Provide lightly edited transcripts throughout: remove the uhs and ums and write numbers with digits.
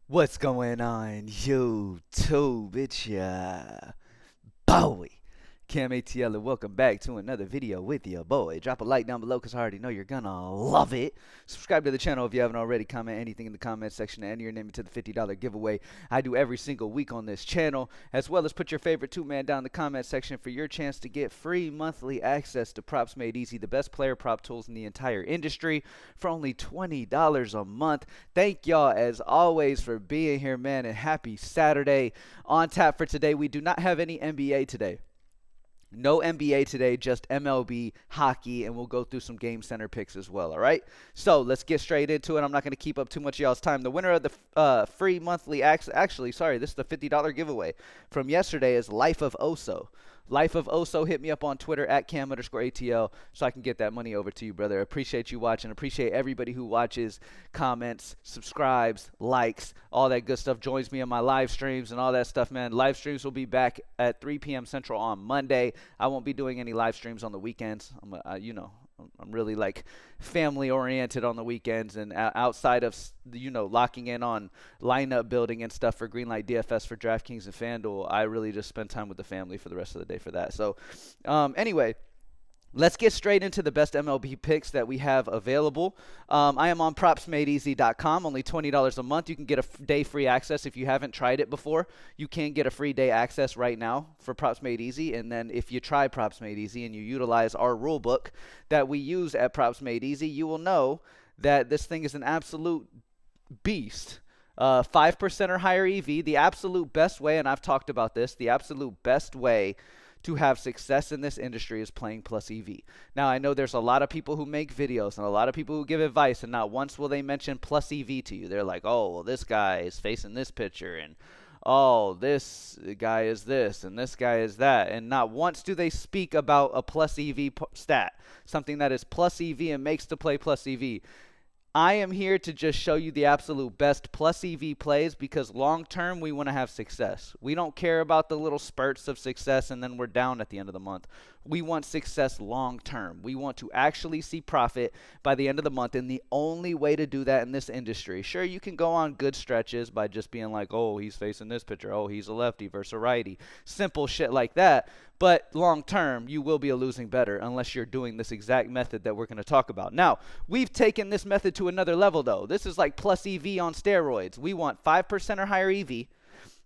What's going on, YouTube? It's ya Bowie, Cam ATL, and welcome back to another video with your boy. Drop a like down below because I already know you're gonna love it. Subscribe to the channel if you haven't already. Comment anything in the comment section and enter your name into the $50 giveaway I do every single week on this channel, as well as put your favorite two-man down in the comment section for your chance to get free monthly access to Props Made Easy, the best player prop tools in the entire industry, for only $20 a month. Thank y'all as always for being here, man, and happy Saturday. On tap for today, we do not have any NBA today. No NBA today, just MLB, hockey, and we'll go through some Game Center picks as well, all right? So let's get straight into it. I'm not going to keep up too much of y'all's time. The winner of the free monthly actually, sorry, this is the $50 giveaway from yesterday is Life of Oso. Life of Oso, hit me up on Twitter at Cam_ATL so I can get that money over to you, brother. Appreciate you watching. Appreciate everybody who watches, comments, subscribes, likes, all that good stuff. Joins me on my live streams and all that stuff, man. Live streams will be back at 3 p.m. Central on Monday. I won't be doing any live streams on the weekends. I'm really like family oriented on the weekends, and outside of locking in on lineup building and stuff for Greenlight DFS for DraftKings and FanDuel, I really just spend time with the family for the rest of the day for that. So anyway, let's get straight into the best MLB picks that we have available. I am on propsmadeeasy.com, only $20 a month. You can get a day free access if you haven't tried it before. You can get a free day access right now for Props Made Easy. And then if you try Props Made Easy and you utilize our rule book that we use at Props Made Easy, you will know that this thing is an absolute beast. 5% or higher EV, the absolute best way, and I've talked about this, the absolute best way to have success in this industry is playing plus EV. Now, I know there's a lot of people who make videos and a lot of people who give advice, and not once will they mention plus EV to you. They're like, oh, well, this guy is facing this pitcher, and oh, this guy is this, and this guy is that. And not once do they speak about a plus EV stat, something that is plus EV and makes the play plus EV. I am here to just show you the absolute best plus EV plays because long term we want to have success. We don't care about the little spurts of success and then we're down at the end of the month. We want success long term. We want to actually see profit by the end of the month, and the only way to do that in this industry, sure, you can go on good stretches by just being like, oh, he's facing this pitcher, oh, he's a lefty versus a righty, simple shit like that. But long term, you will be a losing bettor unless you're doing this exact method that we're going to talk about. Now, we've taken this method to another level, though. This is like plus EV on steroids. We want 5% or higher EV.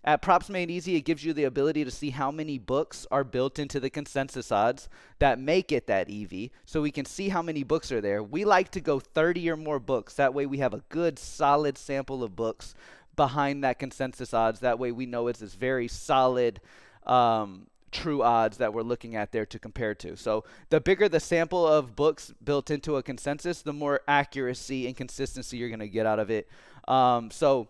At Props Made Easy, it gives you the ability to see how many books are built into the consensus odds that make it that EV, so we can see how many books are there. We like to go 30 or more books. That way we have a good, solid sample of books behind that consensus odds. That way we know it's this very solid true odds that we're looking at there to compare to. So the bigger the sample of books built into a consensus, the more accuracy and consistency you're going to get out of it. So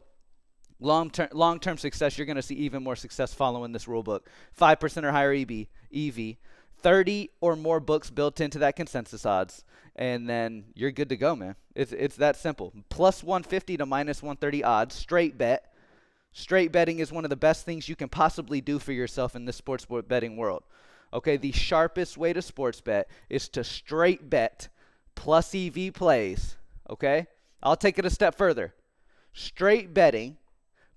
long-term success, you're going to see even more success following this rule book. 5% or higher EV, 30 or more books built into that consensus odds, and then you're good to go, man. It's that simple. Plus 150 to minus 130 odds, straight bet. Straight betting is one of the best things you can possibly do for yourself in this sports betting world. Okay, the sharpest way to sports bet is to straight bet plus EV plays. Okay, I'll take it a step further. Straight betting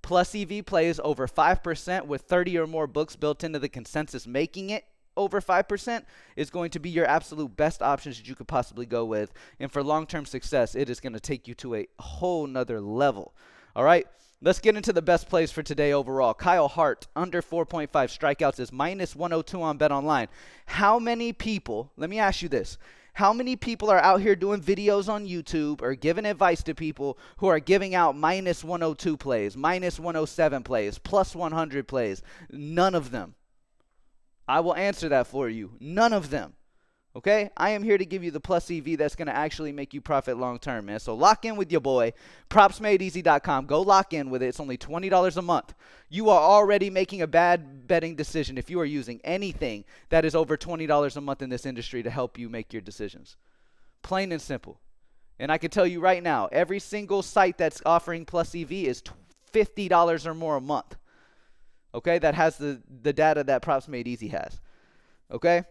plus EV plays over 5% with 30 or more books built into the consensus making it over 5% is going to be your absolute best options that you could possibly go with. And for long-term success, it is going to take you to a whole nother level. All right, let's get into the best plays for today overall. Kyle Hart, under 4.5 strikeouts, is minus 102 on BetOnline. How many people, let me ask you this, how many people are out here doing videos on YouTube or giving advice to people who are giving out minus 102 plays, minus 107 plays, plus 100 plays? None of them. I will answer that for you. None of them. Okay? I am here to give you the plus EV that's going to actually make you profit long term, man. So lock in with your boy, propsmadeeasy.com. Go lock in with it. It's only $20 a month. You are already making a bad betting decision if you are using anything that is over $20 a month in this industry to help you make your decisions. Plain and simple. And I can tell you right now, every single site that's offering plus EV is $50 or more a month. Okay? That has the data that Props Made Easy has. Okay?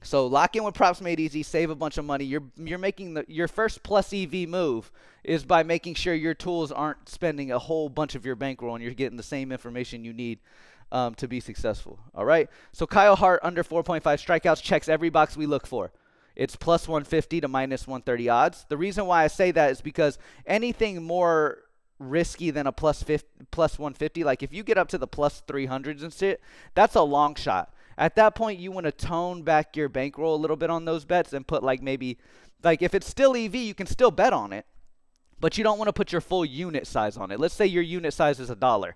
So lock in with props made easy, save a bunch of money. You're making your first plus EV move is by making sure your tools aren't spending a whole bunch of your bankroll and you're getting the same information you need to be successful. All right. So Kyle Hart under 4.5 strikeouts checks every box we look for. It's plus 150 to minus 130 odds. The reason why I say that is because anything more risky than a plus 150, like if you get up to the plus 300s and shit, that's a long shot. At that point, you want to tone back your bankroll a little bit on those bets and put like maybe, like if it's still EV, you can still bet on it, but you don't want to put your full unit size on it. Let's say your unit size is $1,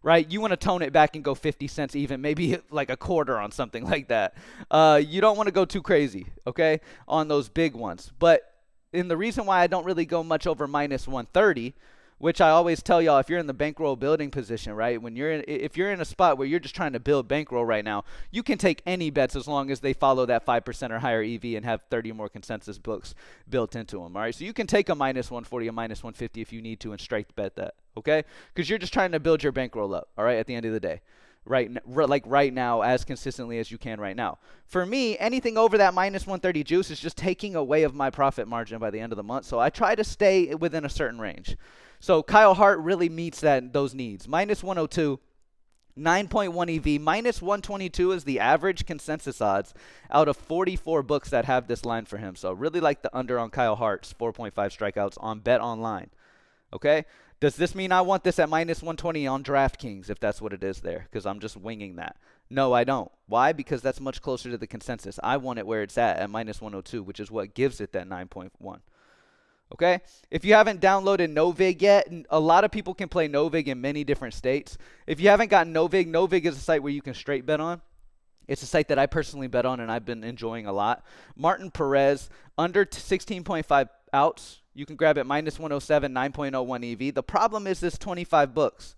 right? You want to tone it back and go 50 cents even, maybe like a quarter on something like that. You don't want to go too crazy, okay, on those big ones. But the reason why I don't really go much over minus 130, which I always tell y'all, if you're in the bankroll building position, right, if you're in a spot where you're just trying to build bankroll right now, you can take any bets as long as they follow that 5% or higher EV and have 30 or more consensus books built into them, all right? So you can take a minus 140, a minus 150 if you need to and straight bet that, okay? Because you're just trying to build your bankroll up, all right, at the end of the day. Right now, as consistently as you can right now. For me, anything over that minus 130 juice is just taking away of my profit margin by the end of the month. So I try to stay within a certain range. So Kyle Hart really meets those needs. Minus 102, 9.1 EV, minus 122 is the average consensus odds out of 44 books that have this line for him. So really like the under on Kyle Hart's 4.5 strikeouts on Bet Online. Okay? Does this mean I want this at minus 120 on DraftKings, if that's what it is there? Because I'm just winging that. No, I don't. Why? Because that's much closer to the consensus. I want it where it's at minus 102, which is what gives it that 9.1. Okay? If you haven't downloaded Novig yet, a lot of people can play Novig in many different states. If you haven't gotten Novig, Novig is a site where you can straight bet on. It's a site that I personally bet on and I've been enjoying a lot. Martin Perez, under 16.5 outs. You can grab it minus 107, 9.01 EV. The problem is this 25 books,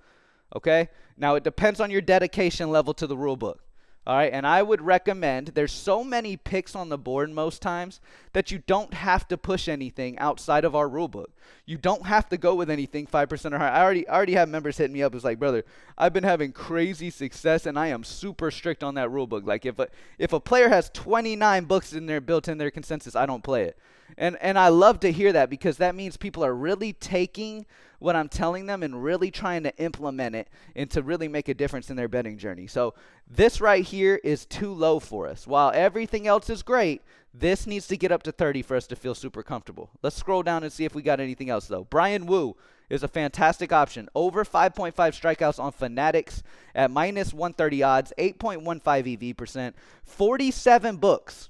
okay? Now, it depends on your dedication level to the rule book, all right? And I would recommend, there's so many picks on the board most times that you don't have to push anything outside of our rule book. You don't have to go with anything 5% or higher. I already have members hitting me up. It's like, brother, I've been having crazy success, and I am super strict on that rule book. Like, if a player has 29 books in there built in their consensus, I don't play it. And I love to hear that because that means people are really taking what I'm telling them and really trying to implement it and to really make a difference in their betting journey. So this right here is too low for us. While everything else is great, this needs to get up to 30 for us to feel super comfortable. Let's scroll down and see if we got anything else, though. Brian Wu is a fantastic option. Over 5.5 strikeouts on Fanatics at minus 130 odds, 8.15 EV percent, 47 books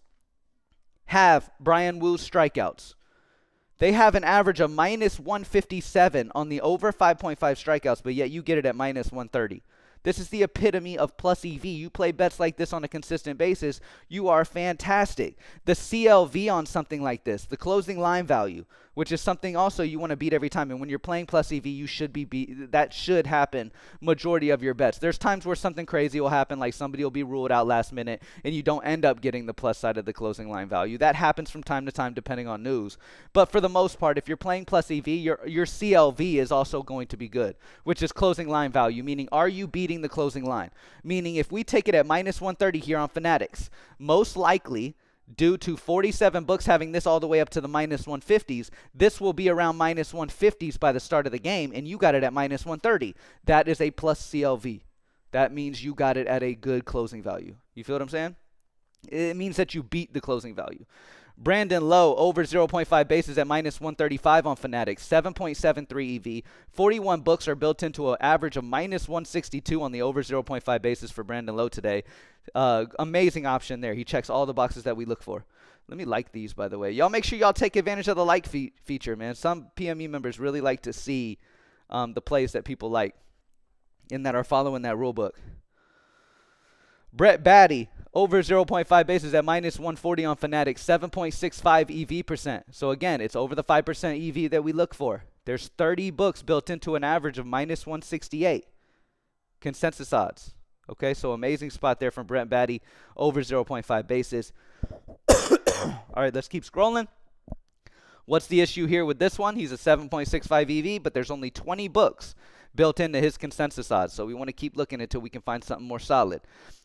have Brian Wu's strikeouts. They have an average of minus 157 on the over 5.5 strikeouts, but yet you get it at minus 130. This is the epitome of plus EV. You play bets like this on a consistent basis, you are fantastic. The CLV on something like this, the closing line value, which is something also you want to beat every time. And when you're playing plus EV, you should that should happen majority of your bets. There's times where something crazy will happen, like somebody will be ruled out last minute, and you don't end up getting the plus side of the closing line value. That happens from time to time depending on news. But for the most part, if you're playing plus EV, your CLV is also going to be good, which is closing line value, meaning are you beating the closing line? Meaning if we take it at minus 130 here on Fanatics, most likely, due to 47 books having this all the way up to the minus 150s, this will be around minus 150s by the start of the game, and you got it at minus 130. That is a plus CLV. That means you got it at a good closing value. You feel what I'm saying? It means that you beat the closing value. Brandon Lowe, over 0.5 bases at minus 135 on Fanatics, 7.73 EV. 41 books are built into an average of minus 162 on the over 0.5 bases for Brandon Lowe today. Amazing option there. He checks all the boxes that we look for. Let me like these, by the way. Y'all make sure y'all take advantage of the like feature, man. Some PME members really like to see the plays that people like and that are following that rule book. Brett Batty, over 0.5 bases at minus 140 on Fanatics, 7.65 EV percent. So again, it's over the 5% EV that we look for. There's 30 books built into an average of minus 168 consensus odds. Okay, so amazing spot there from Brett Batty, over 0.5 bases. All right, let's keep scrolling. What's the issue here with this one? He's a 7.65 EV, but there's only 20 books built into his consensus odds. So we want to keep looking until we can find something more solid.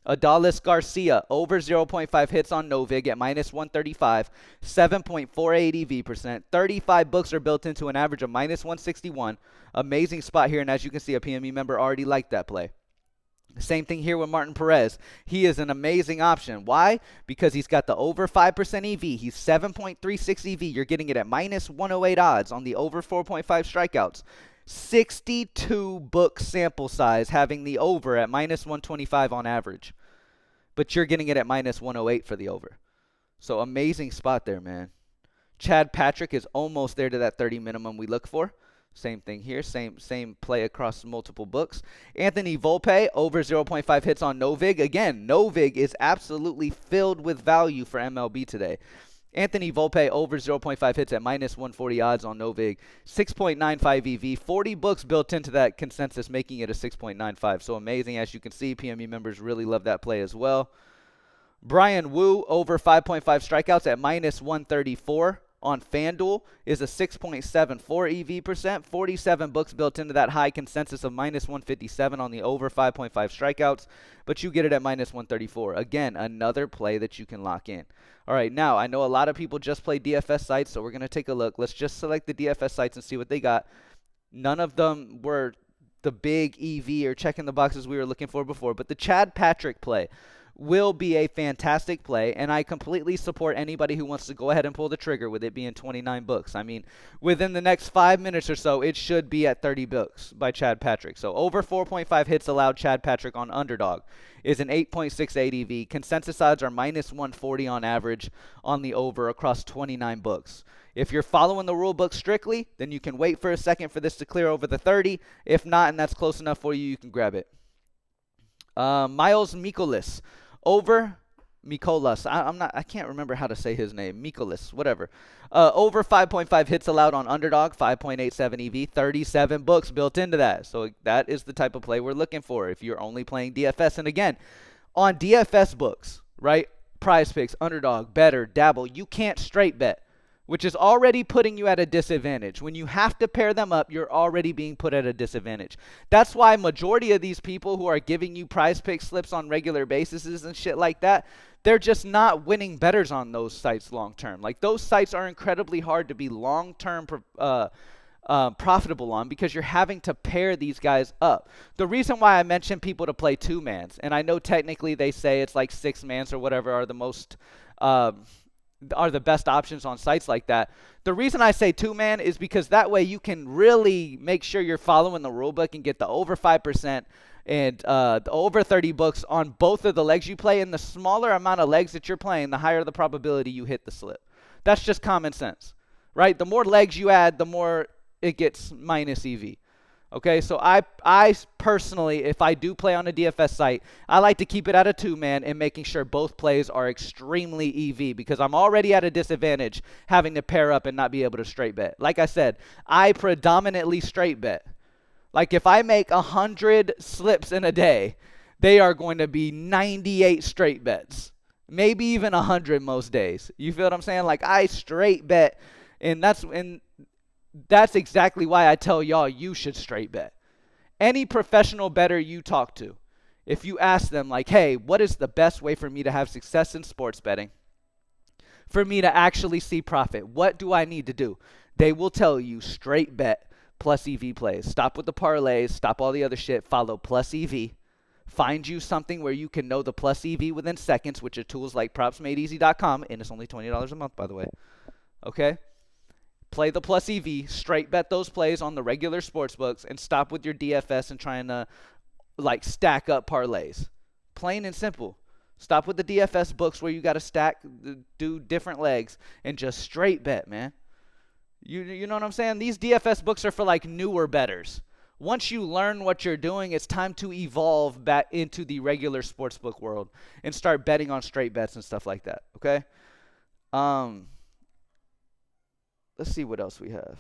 Adalis Garcia, over 0.5 hits on Novig at minus 135, 7.48 EV percent. 35 books are built into an average of minus 161. Amazing spot here, and as you can see, a PME member already liked that play. Same thing here with Martin Perez. He is an amazing option. Why? Because he's got the over 5% EV. He's 7.36 EV. You're getting it at minus 108 odds on the over 4.5 strikeouts. 62 book sample size having the over at minus 125 on average. But you're getting it at minus 108 for the over. So amazing spot there, man. Chad Patrick is almost there to that 30 minimum we look for. Same thing here, same play across multiple books. Anthony Volpe, over 0.5 hits on Novig. Again, Novig is absolutely filled with value for MLB today. Anthony Volpe, over 0.5 hits at minus 140 odds on Novig. 6.95 EV, 40 books built into that consensus, making it a 6.95. So amazing. As you can see, PME members really love that play as well. Brian Wu, over 5.5 strikeouts at minus 134. On FanDuel is a 6.74 EV percent, 47 books built into that high consensus of minus 157 on the over 5.5 strikeouts, but you get it at minus 134. Again, another play that you can lock in. All right, now I know a lot of people just play DFS sites, so we're going to take a look. Let's just select the DFS sites and see what they got. None of them were the big EV or checking the boxes we were looking for before, but the Chad Patrick play will be a fantastic play, and I completely support anybody who wants to go ahead and pull the trigger with it being 29 books. I mean, within the next 5 minutes or so, it should be at 30 books by Chad Patrick. So over 4.5 hits allowed Chad Patrick on underdog is an 8.68 EV. Consensus odds are minus 140 on average on the over across 29 books. If you're following the rule book strictly, then you can wait for a second for this to clear over the 30. If not, and that's close enough for you, you can grab it. Miles Mikolas. Over Mikolas. I can't remember how to say his name. Mikolas, whatever. Over 5.5 hits allowed on underdog, 5.87 EV, 37 books built into that. So that is the type of play we're looking for if you're only playing DFS. And again, on DFS books, right? Prize Picks, underdog, better, dabble, you can't straight bet, which is already putting you at a disadvantage. When you have to pair them up, you're already being put at a disadvantage. That's why majority of these people who are giving you Prize Pick slips on regular bases and shit like that, they're just not winning bettors on those sites long term. Like, those sites are incredibly hard to be long term profitable on because you're having to pair these guys up. The reason why I mentioned people to play two-mans, and I know technically they say it's like six-mans or whatever are the most are the best options on sites like that. The reason I say two-man is because that way you can really make sure you're following the rule book and get the over 5% and the over 30 books on both of the legs you play. And the smaller amount of legs that you're playing, the higher the probability you hit the slip. That's just common sense, right? The more legs you add, the more it gets minus EV. Okay, so I personally, if I do play on a DFS site, I like to keep it at a two-man and making sure both plays are extremely EV because I'm already at a disadvantage having to pair up and not be able to straight bet. Like I said, I predominantly straight bet. Like, if I make 100 slips in a day, they are going to be 98 straight bets. Maybe even 100 most days. You feel what I'm saying? Like, I straight bet, and that's exactly why I tell y'all you should straight bet. Any professional bettor you talk to, if you ask them like, hey, what is the best way for me to have success in sports betting? For me to actually see profit, what do I need to do? They will tell you straight bet plus EV plays. Stop with the parlays, stop all the other shit, follow plus EV. Find you something where you can know the plus EV within seconds, which are tools like propsmadeeasy.com, and it's only $20 a month, by the way. Okay? Play the plus EV, straight bet those plays on the regular sports books, and stop with your DFS and trying to like stack up parlays. Plain and simple. Stop with the DFS books where you got to do different legs, and just straight bet, man. You know what I'm saying? These DFS books are for like newer bettors. Once you learn what you're doing, it's time to evolve back into the regular sportsbook world and start betting on straight bets and stuff like that. Okay? Let's see what else we have.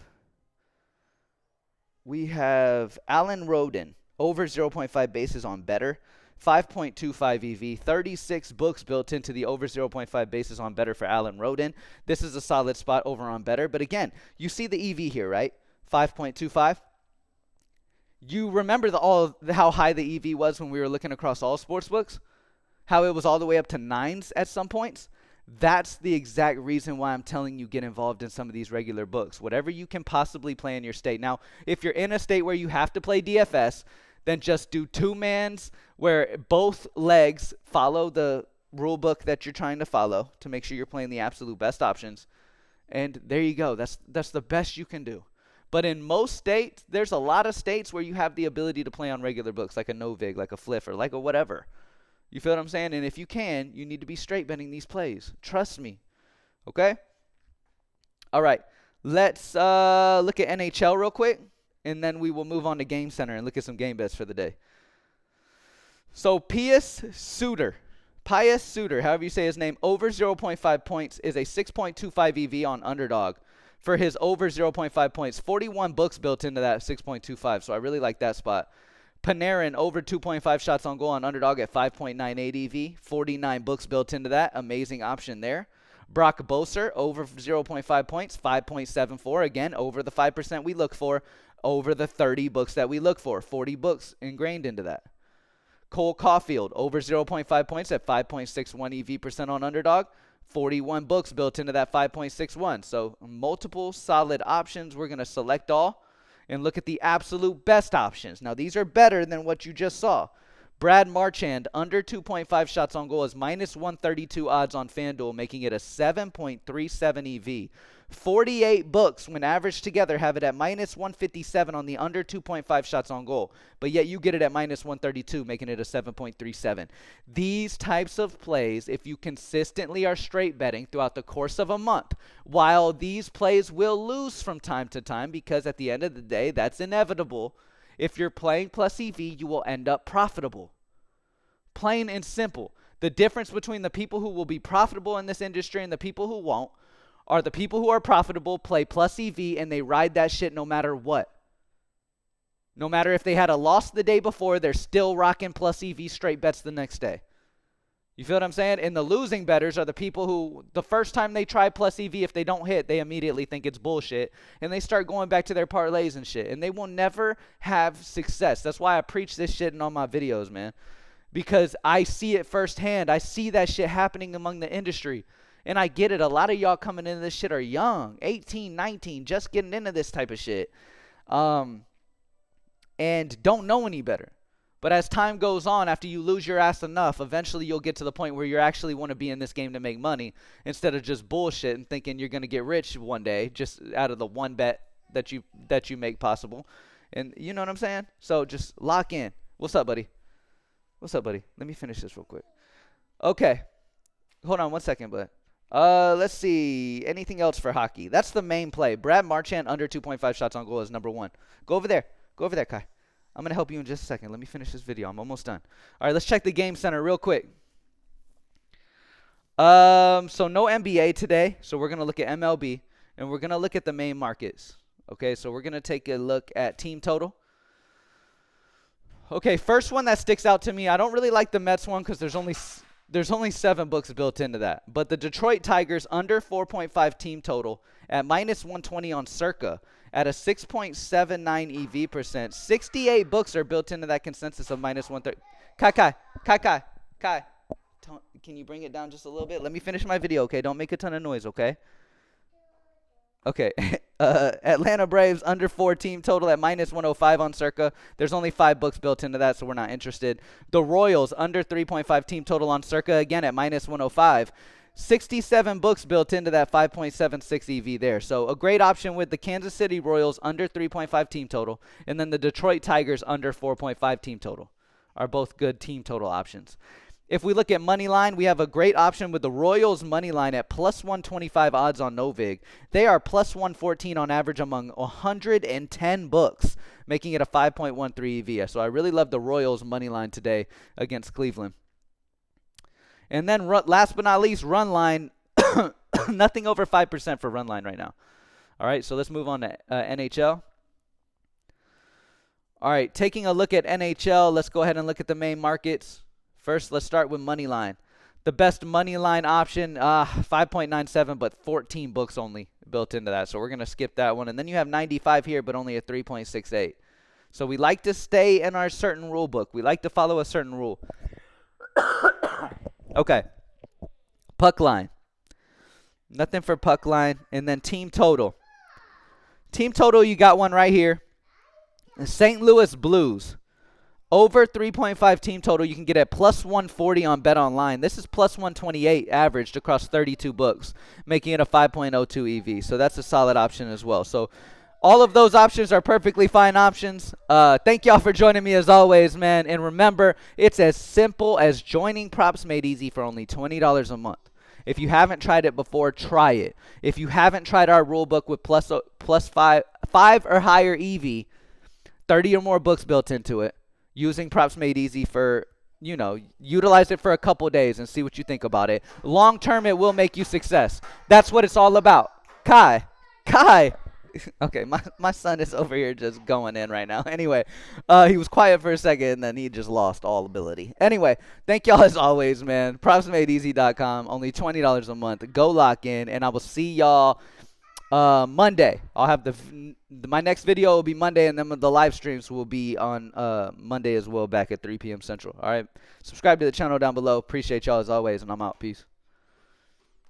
We have Alan Roden, over 0.5 bases on better, 5.25 EV, 36 books built into the over 0.5 bases on better for Alan Roden. This is a solid spot over on better. But again, you see the EV here, right? 5.25. You remember how high the EV was when we were looking across all sports books? How it was all the way up to 9s at some points? That's the exact reason why I'm telling you get involved in some of these regular books. Whatever you can possibly play in your state. Now, if you're in a state where you have to play DFS, then just do 2-mans where both legs follow the rule book that you're trying to follow to make sure you're playing the absolute best options. And there you go. That's the best you can do. But in most states, there's a lot of states where you have the ability to play on regular books, like a no-vig, like a fliff, or like a whatever. You feel what I'm saying? And if you can, you need to be straight betting these plays. Trust me. Okay? All right. Let's look at NHL real quick, and then we will move on to Game Center and look at some game bets for the day. So Pius Suter, however you say his name, over 0.5 points is a 6.25 EV on underdog for his over 0.5 points. 41 books built into that 6.25, so I really like that spot. Panarin over 2.5 shots on goal on underdog at 5.98 EV. 49 books built into that. Amazing option there. Brock Boeser over 0.5 points, 5.74. Again, over the 5% we look for, over the 30 books that we look for. 40 books ingrained into that. Cole Caulfield over 0.5 points at 5.61 EV percent on underdog. 41 books built into that 5.61. So multiple solid options. We're going to select all and look at the absolute best options. Now, these are better than what you just saw. Brad Marchand, under 2.5 shots on goal, is minus 132 odds on FanDuel, making it a 7.37 EV. 48 books, when averaged together, have it at minus 157 on the under 2.5 shots on goal. But yet you get it at minus 132, making it a 7.37. These types of plays, if you consistently are straight betting throughout the course of a month, while these plays will lose from time to time, because at the end of the day, that's inevitable, if you're playing plus EV, you will end up profitable. Plain and simple. The difference between the people who will be profitable in this industry and the people who won't are the people who are profitable, play plus EV, and they ride that shit no matter what. No matter if they had a loss the day before, they're still rocking plus EV straight bets the next day. You feel what I'm saying? And the losing bettors are the people who, the first time they try plus EV, if they don't hit, they immediately think it's bullshit. And they start going back to their parlays and shit. And they will never have success. That's why I preach this shit in all my videos, man. Because I see it firsthand. I see that shit happening among the industry. And I get it. A lot of y'all coming into this shit are young. 18, 19, just getting into this type of shit. And don't know any better. But as time goes on, after you lose your ass enough, eventually you'll get to the point where you actually want to be in this game to make money instead of just bullshit and thinking you're going to get rich one day just out of the one bet that you make possible. And you know what I'm saying? So just lock in. What's up, buddy? What's up, buddy? Let me finish this real quick. Okay. Hold on one second, but let's see. Anything else for hockey? That's the main play. Brad Marchand under 2.5 shots on goal is number one. Go over there. Go over there, Kai. I'm going to help you in just a second. Let me finish this video. I'm almost done. All right, let's check the Game Center real quick. So no NBA today. So we're going to look at MLB, and we're going to look at the main markets. Okay, so we're going to take a look at team total. Okay, first one that sticks out to me. I don't really like the Mets one because there's only 7 books built into that. But the Detroit Tigers under 4.5 team total at minus 120 on Circa at a 6.79 EV percent. 68 books are built into that consensus of minus 130. Kai. Can you bring it down just a little bit? Let me finish my video, okay? Don't make a ton of noise, okay? Okay. Atlanta Braves under 4 team total at minus 105 on Circa. There's only 5 books built into that, so we're not interested. The Royals under 3.5 team total on Circa, again at minus 105. 67 books built into that 5.76 EV there. So a great option with the Kansas City Royals under 3.5 team total, and then the Detroit Tigers under 4.5 team total are both good team total options. If we look at money line, we have a great option with the Royals money line at plus 125 odds on Novig. They are plus 114 on average among 110 books, making it a 5.13 EV. So I really love the Royals money line today against Cleveland. And then last but not least, run line. Nothing over 5% for run line right now. All right, so let's move on to NHL. All right, taking a look at NHL, let's go ahead and look at the main markets. First, let's start with money line. The best money line option, 5.97, but 14 books only built into that. So we're going to skip that one. And then you have 95 here, but only a 3.68. So we like to stay in our certain rule book. We like to follow a certain rule. Okay. Puck line. Nothing for puck line. And then team total. Team total, you got one right here. The St. Louis Blues. Over 3.5 team total, you can get at plus 140 on Bet Online. This is plus 128 averaged across 32 books, making it a 5.02 EV. So that's a solid option as well. So all of those options are perfectly fine options. Thank y'all for joining me as always, man. And remember, it's as simple as joining Props Made Easy for only $20 a month. If you haven't tried it before, try it. If you haven't tried our rule book with plus five or higher EV, 30 or more books built into it, using Props Made Easy for, utilize it for a couple days and see what you think about it. Long term, it will make you success. That's what it's all about. Kai. Okay, my son is over here just going in right now. Anyway, he was quiet for a second, and then he just lost all ability. Anyway, thank y'all as always, man. PropsMadeEasy.com, only $20 a month. Go lock in, and I will see y'all Monday. I'll have my next video will be Monday, and then the live streams will be on Monday as well, back at 3 p.m. Central. All right, subscribe to the channel down below. Appreciate y'all as always, and I'm out. Peace.